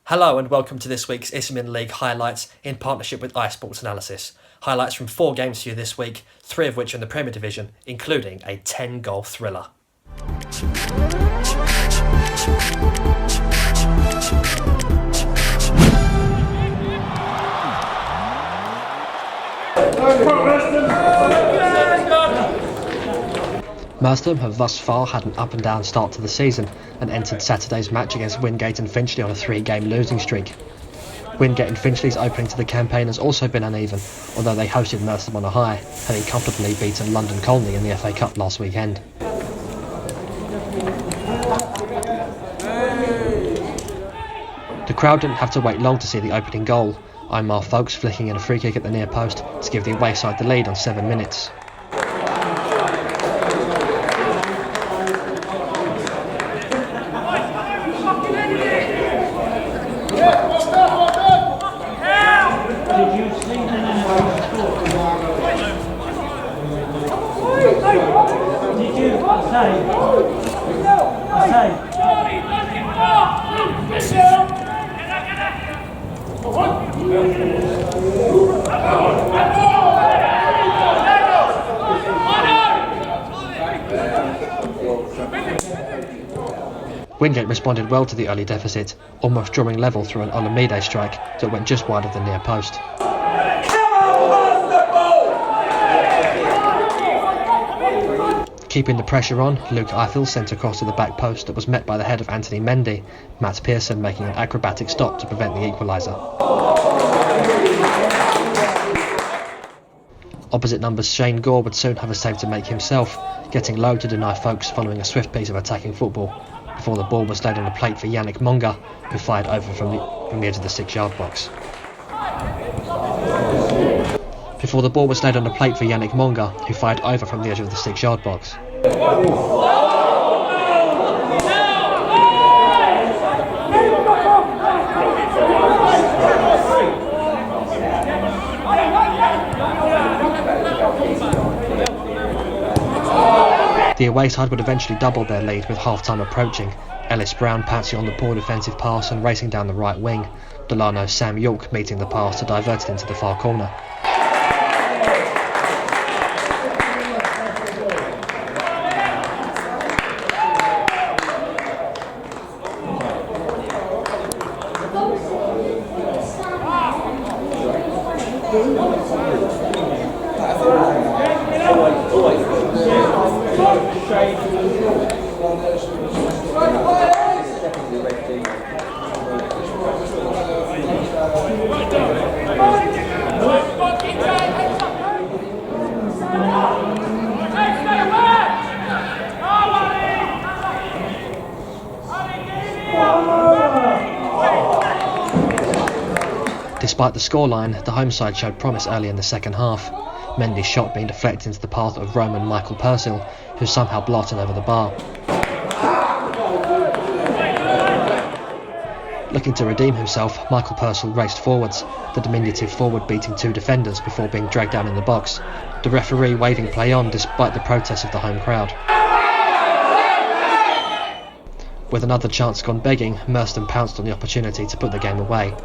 Hello and welcome to this week's Isthmian League highlights in partnership with iSports Analysis. Highlights from 4 games for you this week, 3 of which are in the Premier Division, including a 10-goal thriller. Merstham have thus far had an up and down start to the season and entered Saturday's match against Wingate and Finchley on a 3-game losing streak. Wingate and Finchley's opening to the campaign has also been uneven, although they hosted Merstham on a high, having comfortably beaten London Colney in the FA Cup last weekend. The crowd didn't have to wait long to see the opening goal, Imar Folkes flicking in a free kick at the near post to give the away side the lead on 7 minutes. Wingate responded well to the early deficit, almost drawing level through an Olamide strike that went just wide of the near post. Keeping the pressure on, Luke Eiffel sent across to the back post that was met by the head of Anthony Mendy, Matt Pearson making an acrobatic stop to prevent the equaliser. Opposite numbers Shane Gore would soon have a save to make himself, getting low to deny Folkes following a swift piece of attacking football, before the ball was laid on a plate for Yannick Monga, who fired over from the edge of the 6-yard box. Before the ball was laid on a plate for Yannick Monga, who fired over from the edge of the 6-yard box. The away side would eventually double their lead with half-time approaching, Ellis Brown pouncing on the poor defensive pass and racing down the right wing, Delano's Sam York meeting the pass to divert it into the far corner. Despite the scoreline, the home side showed promise early in the second half, Mendy's shot being deflected into the path of Roman Michael Purcell, who somehow blotted over the bar. Looking to redeem himself, Michael Purcell raced forwards, the diminutive forward beating 2 defenders before being dragged down in the box, the referee waving play on despite the protests of the home crowd. With another chance gone begging, Merstham pounced on the opportunity to put the game away.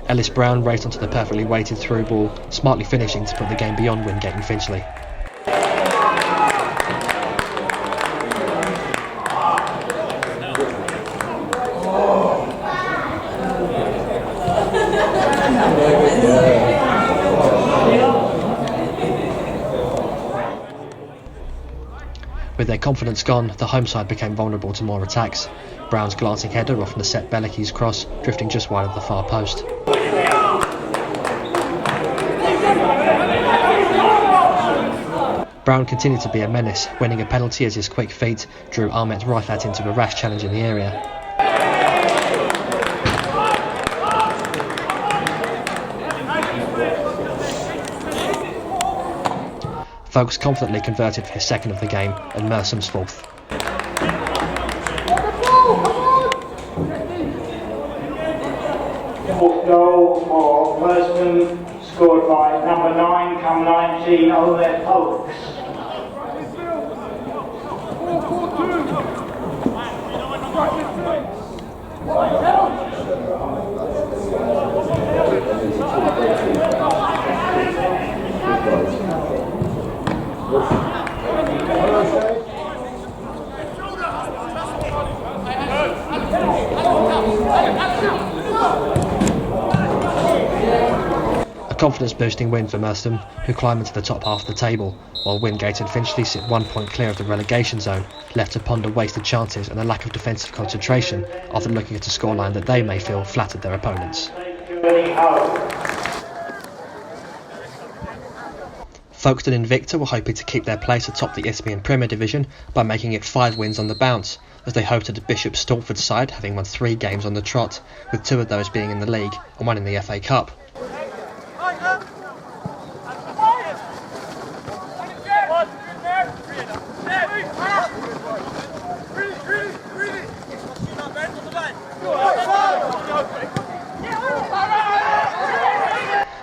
Ellis Brown raced onto the perfectly weighted through ball, smartly finishing to put the game beyond Wingate and Finchley. With their confidence gone, the home side became vulnerable to more attacks. Brown's glancing header off Nasset Belaki's cross, drifting just wide of the far post. Brown continued to be a menace, winning a penalty as his quick feet drew Ahmet Rifat into a rash challenge in the area. Folkes confidently converted for his second of the game and Mersham's fourth. Fourth goal for Merstham, scored by number 9, come 19, Herne Bay. A confidence-boosting win for Merstham, who climb into the top half of the table, while Wingate and Finchley sit 1 point clear of the relegation zone, left to ponder wasted chances and a lack of defensive concentration after looking at a scoreline that they may feel flattered their opponents. Folkestone and Invicta were hoping to keep their place atop the Isthmian Premier Division by making it 5 wins on the bounce, as they hosted a Bishop Stortford side having won 3 games on the trot, with 2 of those being in the league and 1 in the FA Cup.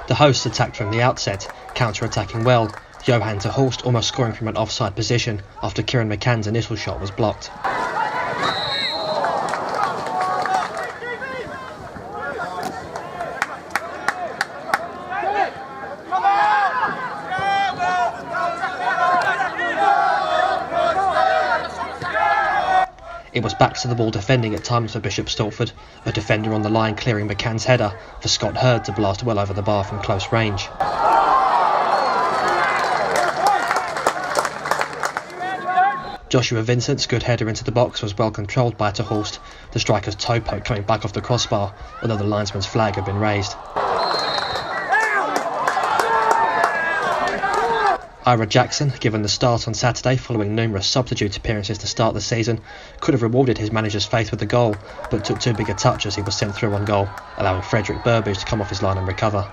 The hosts attacked from the outset, counter-attacking well, Johan to Hulst almost scoring from an offside position after Kieran McCann's initial shot was blocked. It was back to the ball defending at times for Bishop Stortford, a defender on the line clearing McCann's header for Scott Hurd to blast well over the bar from close range. Joshua Vincent's good header into the box was well controlled by Hulst, the striker's toe poke coming back off the crossbar, although the linesman's flag had been raised. Ira Jackson, given the start on Saturday following numerous substitute appearances to start the season, could have rewarded his manager's faith with a goal, but took too big a touch as he was sent through on goal, allowing Frederick Burbage to come off his line and recover.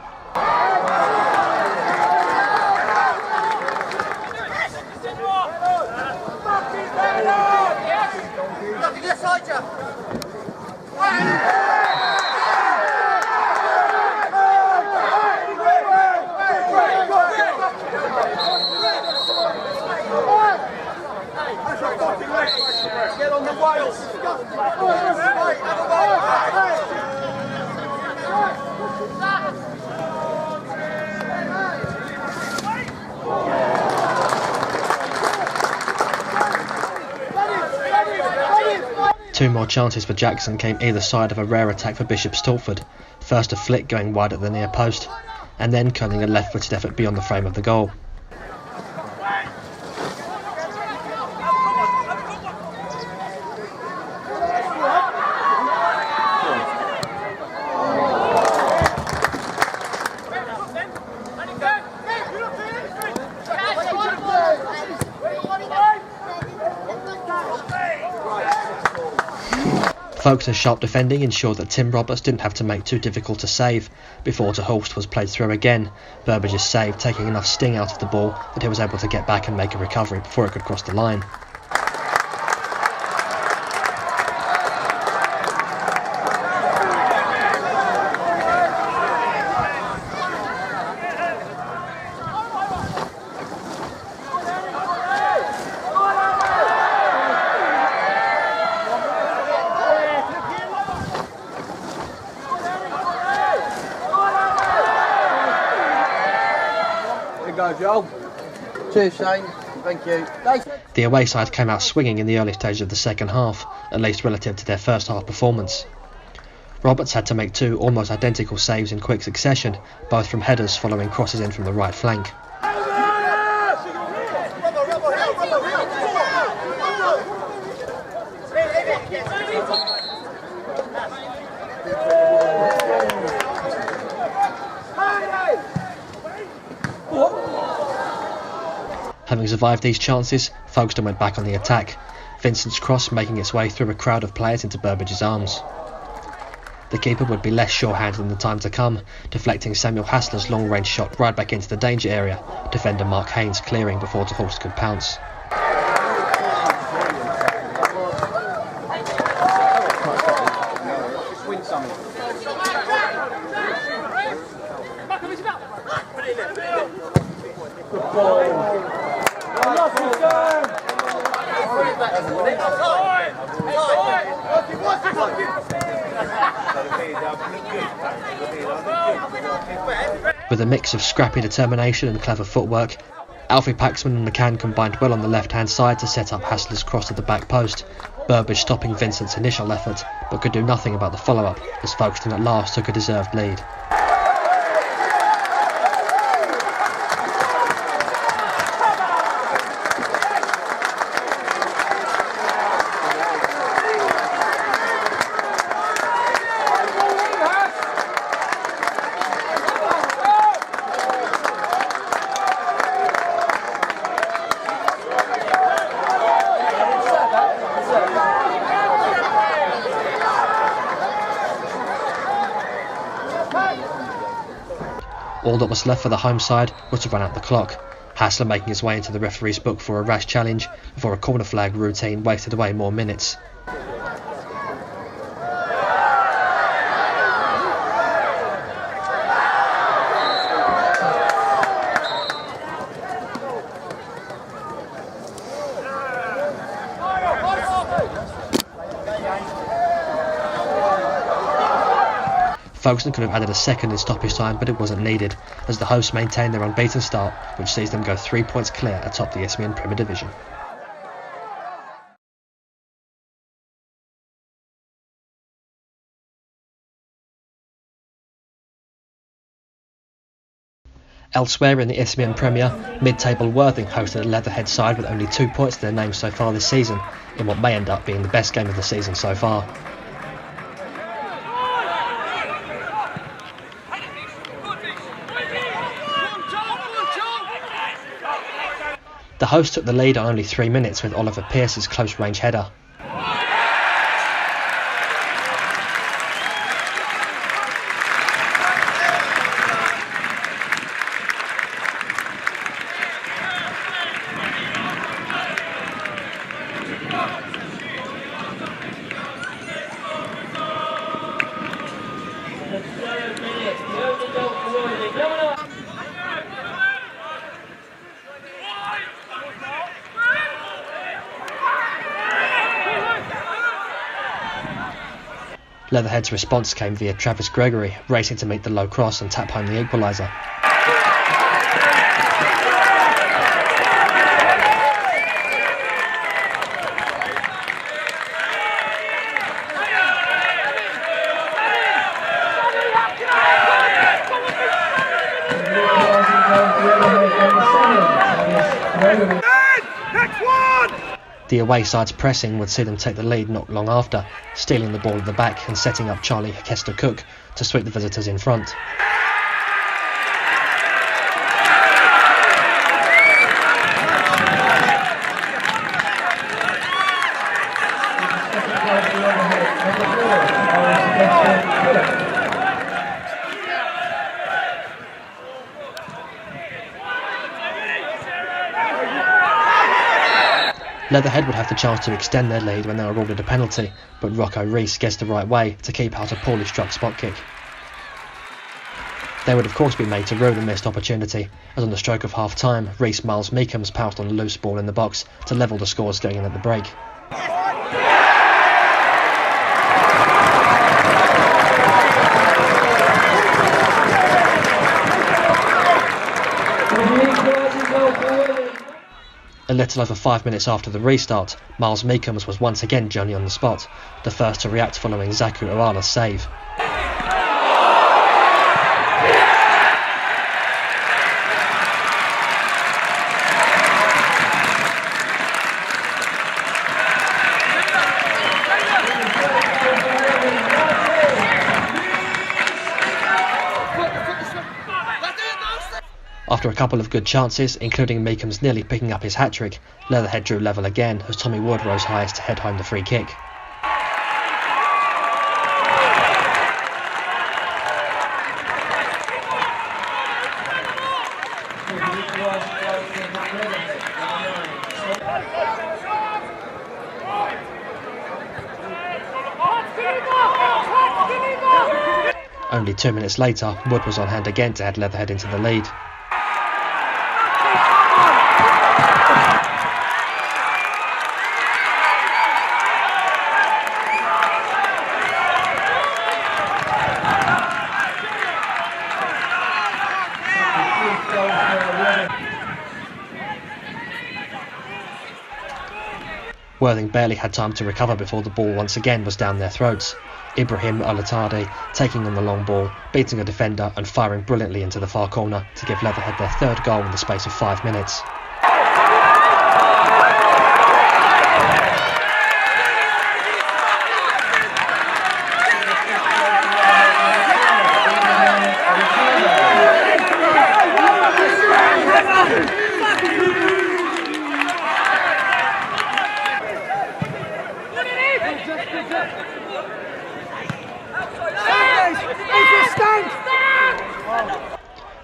Get on the wires. 2 more chances for Jackson came either side of a rare attack for Bishop Stortford, first a flick going wide at the near post, and then curling a left-footed effort beyond the frame of the goal. Folkestone's sharp defending ensured that Tim Roberts didn't have to make too difficult a save before Hulst was played through again, Burbage's save taking enough sting out of the ball that he was able to get back and make a recovery before it could cross the line. Joel. Cheers, Shane. Thank you. The away side came out swinging in the early stages of the second half, at least relative to their first half performance. Roberts had to make 2 almost identical saves in quick succession, both from headers following crosses in from the right flank. Having survived these chances, Folkestone went back on the attack, Vincent's cross making its way through a crowd of players into Burbage's arms. The keeper would be less sure-handed in the time to come, deflecting Samuel Hassler's long-range shot right back into the danger area, defender Mark Haynes clearing before Hulst could pounce. Good boy. With a mix of scrappy determination and clever footwork, Alfie Paxman and McCann combined well on the left-hand side to set up Hassler's cross to the back post, Burbage stopping Vincent's initial effort, but could do nothing about the follow-up as Folkestone at last took a deserved lead. All that was left for the home side was to run out the clock, Hassler making his way into the referee's book for a rash challenge before a corner flag routine wasted away more minutes. Folkestone could have added a second in stoppage time, but it wasn't needed, as the hosts maintained their unbeaten start, which sees them go 3 points clear atop the Isthmian Premier Division. Elsewhere in the Isthmian Premier, mid-table Worthing hosted a Leatherhead side with only 2 points to their name so far this season, in what may end up being the best game of the season so far. The hosts took the lead on only 3 minutes with Oliver Pearce's close-range header. Leatherhead's response came via Travis Gregory, racing to meet the low cross and tap home the equaliser. The away side's pressing would see them take the lead not long after, stealing the ball at the back and setting up Charlie Kester-Cook to sweep the visitors in front. Leatherhead would have the chance to extend their lead when they were awarded a penalty, but Rocco Rees guessed the right way to keep out a poorly struck spot kick. They would of course be made to rue the missed opportunity, as on the stroke of half-time, Rees Miles Meekums pounced on a loose ball in the box to level the scores going in at the break. A little over 5 minutes after the restart, Miles Meekums was once again Johnny on the spot, the first to react following Zaku Oala's save. After a couple of good chances, including Meekums nearly picking up his hat-trick, Leatherhead drew level again as Tommy Wood rose highest to head home the free kick. Only 2 minutes later, Wood was on hand again to head Leatherhead into the lead. Worthing barely had time to recover before the ball once again was down their throats. Ibrahim Alatade taking on the long ball, beating a defender and firing brilliantly into the far corner to give Leatherhead their third goal in the space of 5 minutes.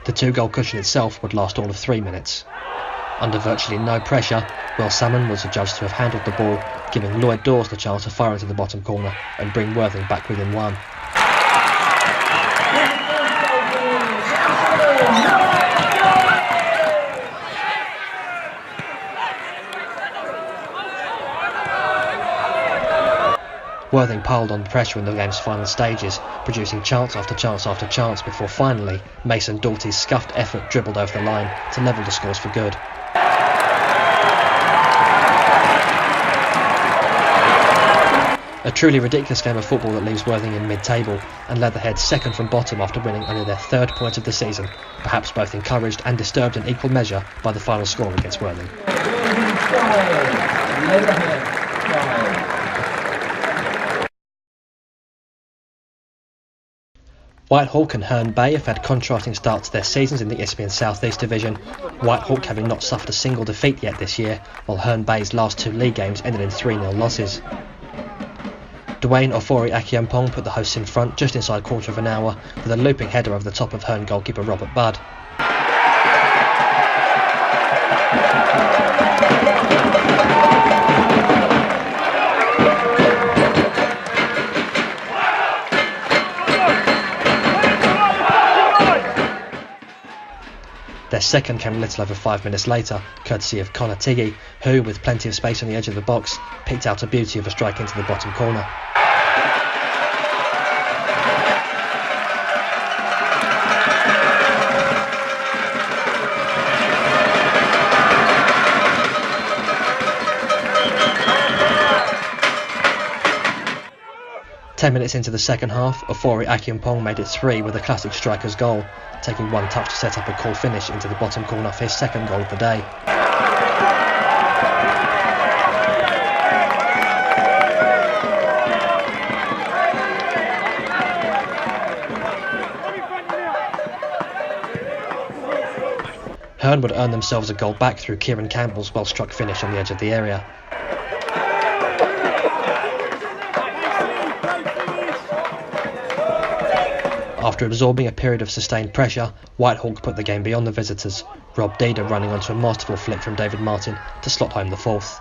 The two-goal cushion itself would last all of 3 minutes. Under virtually no pressure, Will Salmon was adjudged to have handled the ball, giving Lloyd Dawes the chance to fire into the bottom corner and bring Worthing back within one. Worthing piled on pressure in the game's final stages, producing chance after chance after chance before finally Mason Doughty's scuffed effort dribbled over the line to level the scores for good. A truly ridiculous game of football that leaves Worthing in mid-table and Leatherhead second from bottom after winning only their third point of the season, perhaps both encouraged and disturbed in equal measure by the final score against Worthing. Whitehawk and Herne Bay have had contrasting starts to their seasons in the Isthmian South East Division, Whitehawk having not suffered a single defeat yet this year, while Herne Bay's last two league games ended in 3-0 losses. Dwayne Ofori Akiampong put the hosts in front just inside quarter of an hour with a looping header over the top of Herne goalkeeper Robert Budd. Their second came a little over 5 minutes later, courtesy of Connor Tiggy, who, with plenty of space on the edge of the box, picked out a beauty of a strike into the bottom corner. Ten minutes into the second half, Ofori Akiampong made it 3 with a classic striker's goal, taking one touch to set up a cool finish into the bottom corner for his second goal of the day. Herne would earn themselves a goal back through Kieran Campbell's well-struck finish on the edge of the area. After absorbing a period of sustained pressure, Whitehawk put the game beyond the visitors, Rob Deda running onto a masterful flick from David Martin to slot home the fourth.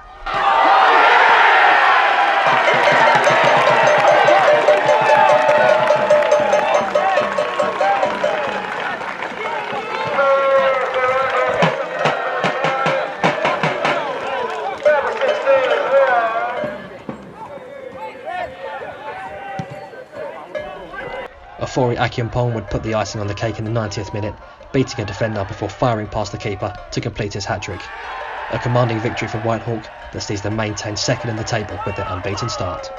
Ofori Akiampong would put the icing on the cake in the 90th minute, beating a defender before firing past the keeper to complete his hat-trick. A commanding victory for Whitehawk that sees them maintain second in the table with their unbeaten start.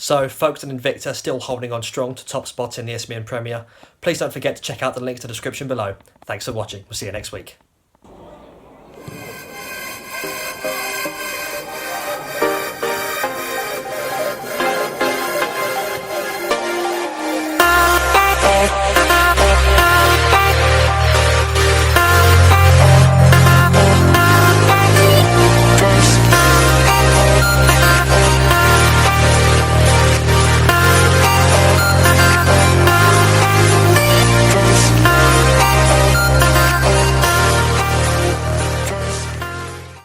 So, Folkestone and Invicta still holding on strong to top spots in the Isthmian Premier. Please don't forget to check out the links to the description below. Thanks for watching. We'll see you next week.